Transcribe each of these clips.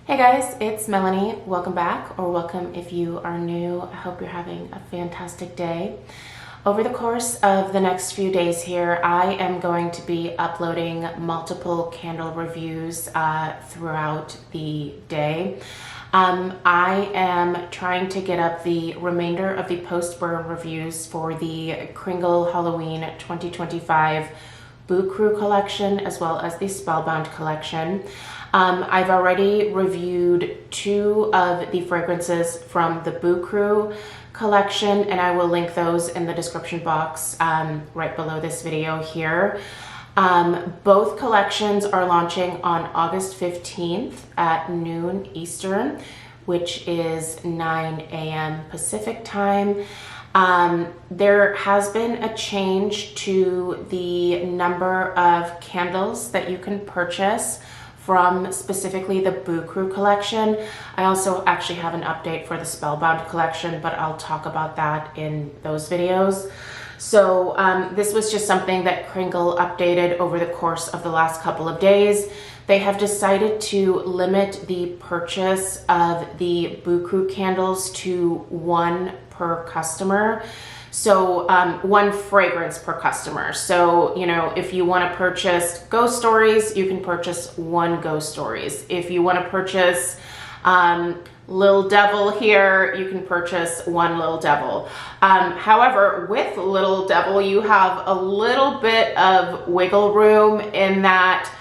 Hey guys, it's Melanie. Welcome back, or welcome if you are new. I hope you're having a fantastic day. Over the course of the next few days here, I am going to be uploading multiple candle reviews throughout the day. I am trying to get up the remainder of the post-burn reviews for the Kringle Halloween 2025 Boo Crew collection, as well as the Spellbound collection. I've already reviewed 2 of the fragrances from the Boo Crew collection, and I will link those in the description box right below this video here. Both collections are launching on August 15th at noon Eastern, which is 9 a.m. Pacific time. There has been a change to the number of candles that you can purchase from specifically the Boo Crew collection. I also actually have an update for the Spellbound collection, but I'll talk about that in those videos. So this was just something that Kringle updated over the course of the last couple of days. They have decided to limit the purchase of the Boo Crew candles to 1 per customer. So 1 fragrance per customer. So, you know, if you want to purchase Ghost Stories, you can purchase 1 Ghost Stories. If you want to purchase Little Devil here, you can purchase 1 Little Devil. However, with Little Devil, you have a little bit of wiggle room in that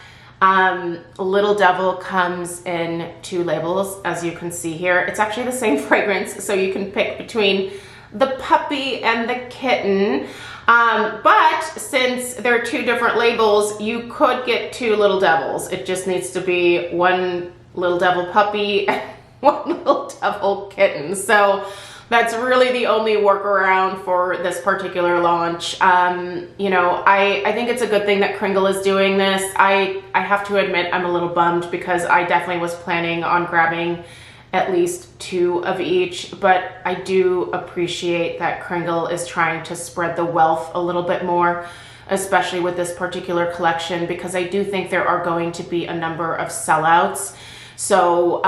Little Devil comes in 2 labels, as you can see here. It's actually the same fragrance, so you can pick between the puppy and the kitten. But since they're 2 different labels, you could get 2 Little Devils. It just needs to be 1 Little Devil puppy and 1 Little Devil kitten. So that's really the only workaround for this particular launch. You know, I think it's a good thing that Kringle is doing this. I have to admit I'm a little bummed because I definitely was planning on grabbing at least 2 of each, but I do appreciate that Kringle is trying to spread the wealth a little bit more, especially with this particular collection, because I do think there are going to be a number of sellouts. So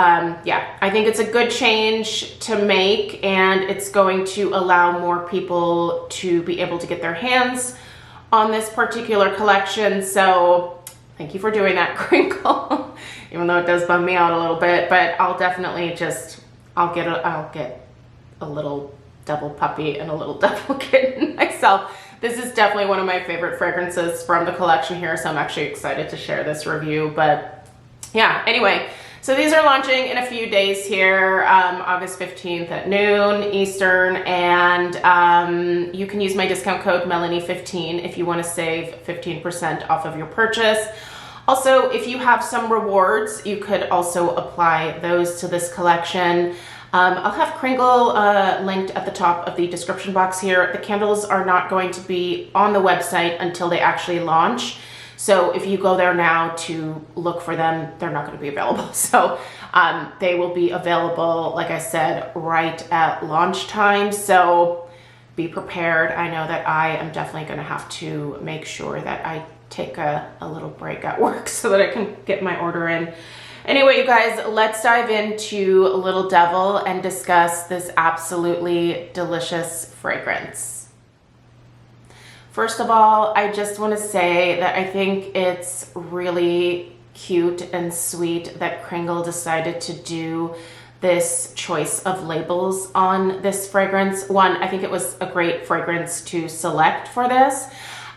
yeah, I think it's a good change to make, and it's going to allow more people to be able to get their hands on this particular collection. So thank you for doing that, Kringle. Even though it does bum me out a little bit, but I'll definitely I'll get a little devil puppy and a little devil kitten myself. This is definitely one of my favorite fragrances from the collection here, so I'm actually excited to share this review. But yeah, anyway, so these are launching in a few days here, August 15th at noon Eastern, and you can use my discount code Melanie15 if you want to save 15% off of your purchase. Also, if you have some rewards, you could also apply those to this collection. I'll have Kringle linked at the top of the description box here. The candles are not going to be on the website until they actually launch. So if you go there now to look for them, they're not going to be available. So they will be available, like I said, right at launch time. So be prepared. I know that I am definitely going to have to make sure that I take a little break at work so that I can get my order in. Anyway, you guys, let's dive into Little Devil and discuss this absolutely delicious fragrance. First of all, I just want to say that I think it's really cute and sweet that Kringle decided to do this choice of labels on this fragrance. One, I think it was a great fragrance to select for this.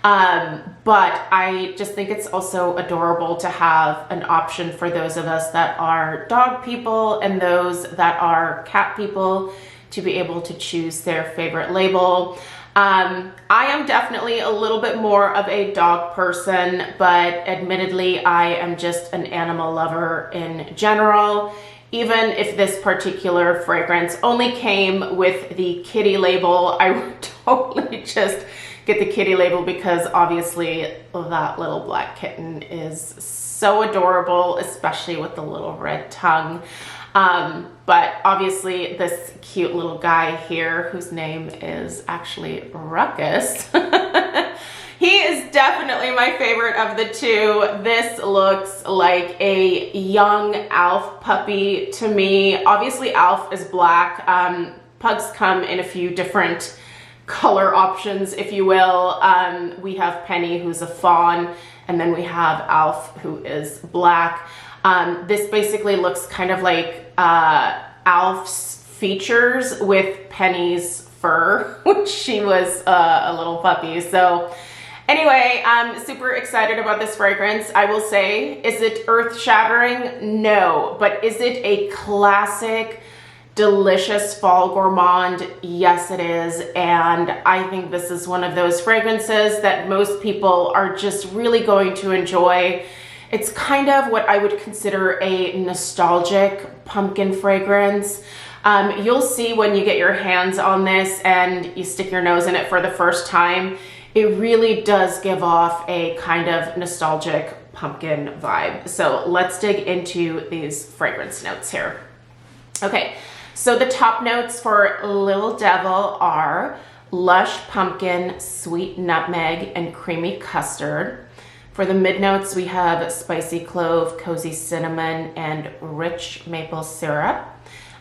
But I just think it's also adorable to have an option for those of us that are dog people and those that are cat people to be able to choose their favorite label. I am definitely a little bit more of a dog person, but admittedly, I am just an animal lover in general. Even if this particular fragrance only came with the kitty label, I would totally just get the kitty label because obviously that little black kitten is so adorable, especially with the little red tongue. But obviously this cute little guy here, whose name is actually Ruckus, he is definitely my favorite of the two. This looks like a young Alf puppy to me. Obviously Alf is black. Pugs come in a few different color options, if you will. We have Penny, who's a fawn, and then we have Alf, who is black. This basically looks kind of like Alf's features with Penny's fur when she was a little puppy. So anyway, I'm super excited about this fragrance. I will say, is it earth-shattering? No. But is it a classic, delicious fall gourmand? Yes, it is. And I think this is one of those fragrances that most people are just really going to enjoy. It's kind of what I would consider a nostalgic pumpkin fragrance. You'll see when you get your hands on this and you stick your nose in it for the first time, it really does give off a kind of nostalgic pumpkin vibe. So let's dig into these fragrance notes here. Okay, so the top notes for Little Devil are lush pumpkin, sweet nutmeg, and creamy custard. For the mid notes, we have spicy clove, cozy cinnamon, and rich maple syrup.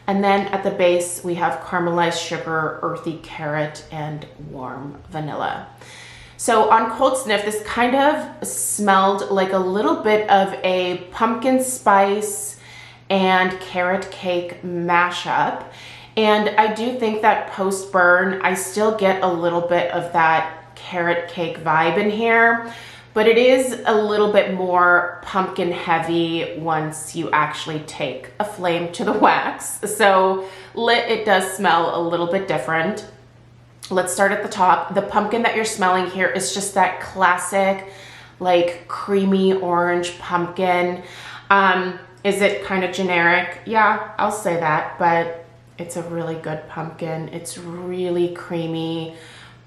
And then at the base, we have caramelized sugar, earthy carrot, and warm vanilla. So on cold sniff, this kind of smelled like a little bit of a pumpkin spice and carrot cake mashup. And I do think that post burn, I still get a little bit of that carrot cake vibe in here, but it is a little bit more pumpkin heavy once you actually take a flame to the wax. So lit, it does smell a little bit different. Let's start at the top. The pumpkin that you're smelling here is just that classic, like creamy orange pumpkin. Is it kind of generic? Yeah, I'll say that, but it's a really good pumpkin. It's really creamy,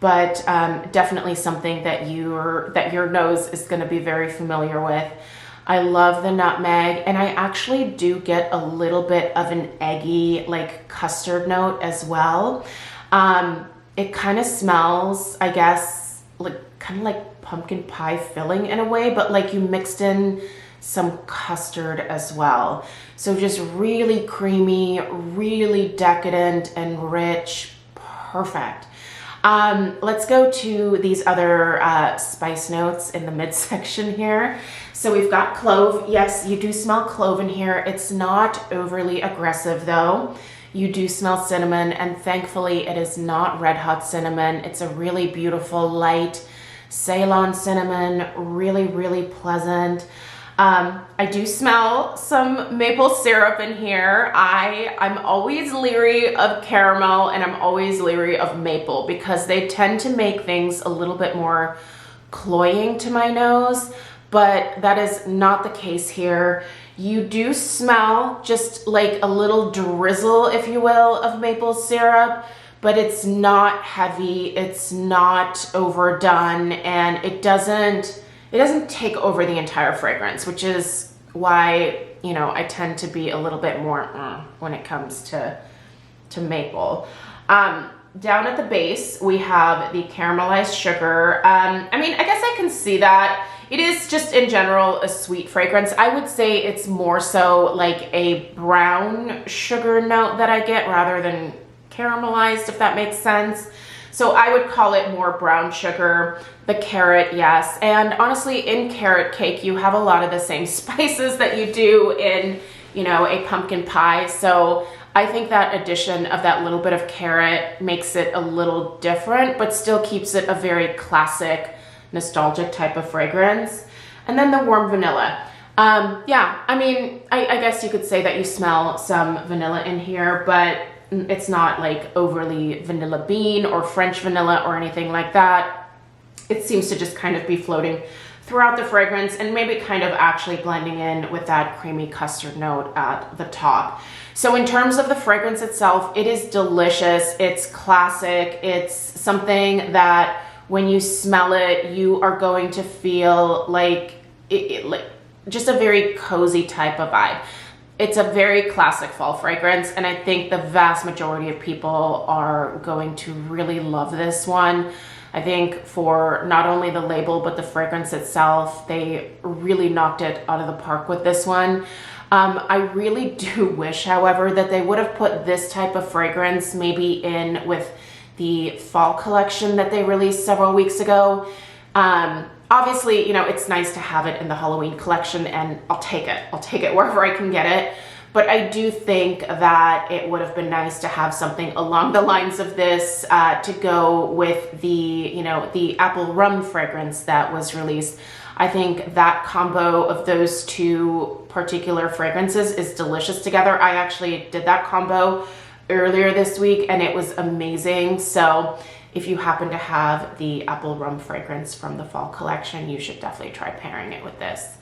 but definitely something that your nose is going to be very familiar with. I love the nutmeg, and I actually do get a little bit of an eggy, like custard note as well. It kind of smells, I guess, like kind of like pumpkin pie filling in a way, but like you mixed in some custard as well. So just really creamy, really decadent and rich. Perfect. Let's go to these other spice notes in the midsection here. So we've got clove. Yes, you do smell clove in here. It's not overly aggressive though. You do smell cinnamon, and thankfully it is not red hot cinnamon. It's a really beautiful light Ceylon cinnamon, really, really pleasant. I do smell some maple syrup in here. I'm always leery of caramel, and I'm always leery of maple because they tend to make things a little bit more cloying to my nose, but that is not the case here. You do smell just like a little drizzle, if you will, of maple syrup, but it's not heavy, it's not overdone, and it doesn't take over the entire fragrance, which is why, you know, I tend to be a little bit more when it comes to maple. Down at the base, we have the caramelized sugar. I mean, I guess I can see that. It is just in general a sweet fragrance. I would say it's more so like a brown sugar note that I get rather than caramelized, if that makes sense. So I would call it more brown sugar. The carrot, yes. And honestly, in carrot cake, you have a lot of the same spices that you do in, you know, a pumpkin pie. So I think that addition of that little bit of carrot makes it a little different, but still keeps it a very classic, nostalgic type of fragrance. And then the warm vanilla. Yeah, I mean, I guess you could say that you smell some vanilla in here, but it's not like overly vanilla bean or French vanilla or anything like that. It seems to just kind of be floating throughout the fragrance and maybe kind of actually blending in with that creamy custard note at the top. So in terms of the fragrance itself, it is delicious. It's classic. It's something that when you smell it, you are going to feel like like just a very cozy type of vibe. It's a very classic fall fragrance, and I think the vast majority of people are going to really love this one. I think for not only the label, but the fragrance itself, they really knocked it out of the park with this one. I really do wish, however, that they would have put this type of fragrance maybe in with the fall collection that they released several weeks ago. Obviously, you know, it's nice to have it in the Halloween collection, and I'll take it. I'll take it wherever I can get it. But I do think that it would have been nice to have something along the lines of this to go with the, you know, the apple rum fragrance that was released. I think that combo of those two particular fragrances is delicious together. I actually did that combo earlier this week and it was amazing. So if you happen to have the apple rum fragrance from the fall collection, you should definitely try pairing it with this.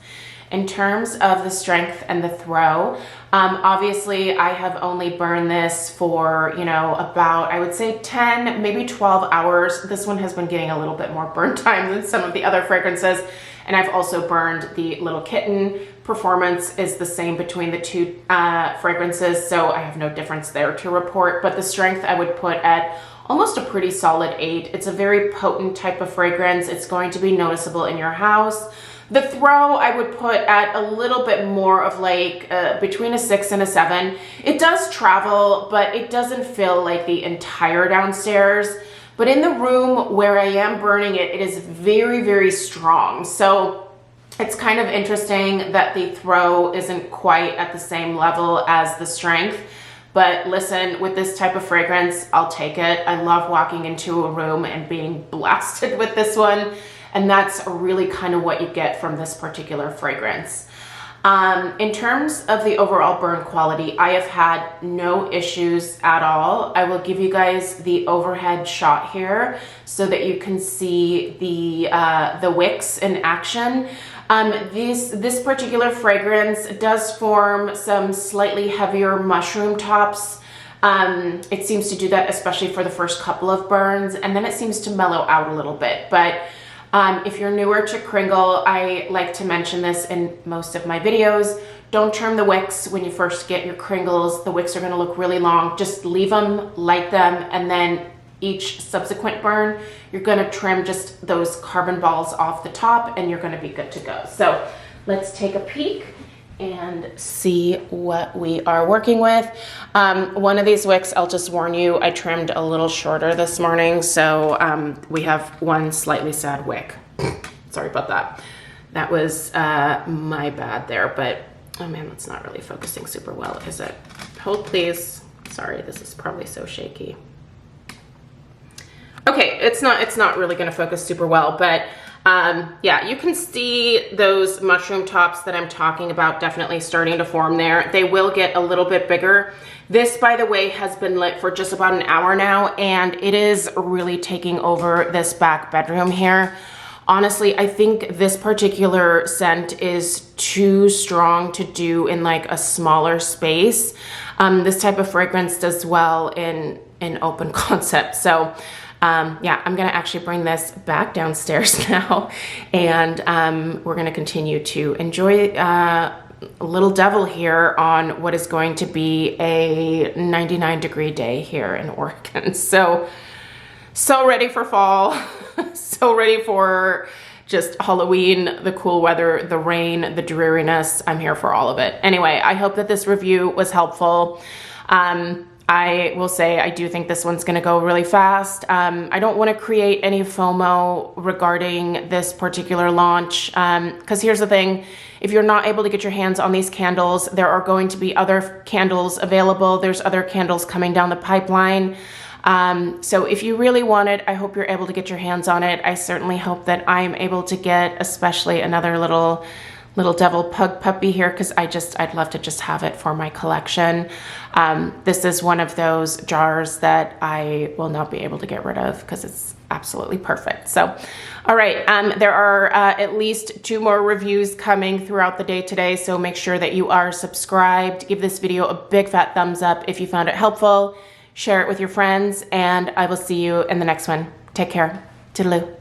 In terms of the strength and the throw, obviously I have only burned this for, you know, about, I would say 10, maybe 12 hours. This one has been getting a little bit more burn time than some of the other fragrances. And I've also burned the Little Kitten. Performance is the same between the two fragrances, so I have no difference there to report. But the strength I would put at almost a pretty solid 8. It's a very potent type of fragrance. It's going to be noticeable in your house. The throw I would put at a little bit more of like between a 6 and a 7. It does travel, but it doesn't feel like the entire downstairs. But in the room where I am burning it, it is very, very strong. So it's kind of interesting that the throw isn't quite at the same level as the strength. But listen, with this type of fragrance, I'll take it. I love walking into a room and being blasted with this one. And that's really kind of what you get from this particular fragrance. In terms of the overall burn quality, I have had no issues at all. I will give you guys the overhead shot here so that you can see the wicks in action. This particular fragrance does form some slightly heavier mushroom tops. It seems to do that especially for the first couple of burns, and then it seems to mellow out a little bit. But if you're newer to Kringle, I like to mention this in most of my videos. Don't trim the wicks when you first get your Kringles. The wicks are going to look really long. Just leave them, light them, and then each subsequent burn, you're going to trim just those carbon balls off the top and you're going to be good to go. So let's take a peek and see what we are working with. One of these wicks, I'll just warn you, I trimmed a little shorter this morning, so we have one slightly sad wick. Sorry about that. That was my bad there, but oh man, that's not really focusing super well, is it? Hold please. Sorry, this is probably so shaky. Okay, it's not really gonna focus super well, but yeah, you can see those mushroom tops that I'm talking about definitely starting to form there. They will get a little bit bigger. This, by the way, has been lit for just about an hour now, and it is really taking over this back bedroom here. Honestly, I think this particular scent is too strong to do in like a smaller space. This type of fragrance does well in open concept. So yeah, I'm gonna actually bring this back downstairs now, and we're gonna continue to enjoy Little Devil here on what is going to be a 99-degree day here in Oregon. So ready for fall, so ready for just Halloween, the cool weather, the rain, the dreariness. I'm here for all of it. Anyway, I hope that this review was helpful. I will say I do think this one's gonna go really fast. I don't wanna create any FOMO regarding this particular launch, because here's the thing, if you're not able to get your hands on these candles, there are going to be other candles available. There's other candles coming down the pipeline. So if you really want it, I hope you're able to get your hands on it. I certainly hope that I'm able to get especially another little devil pug puppy here, because I'd love to just have it for my collection. This is one of those jars that I will not be able to get rid of because it's absolutely perfect. So, all right, there are at least 2 more reviews coming throughout the day today, so make sure that you are subscribed. Give this video a big fat thumbs up if you found it helpful. Share it with your friends, and I will see you in the next one. Take care. Toodaloo.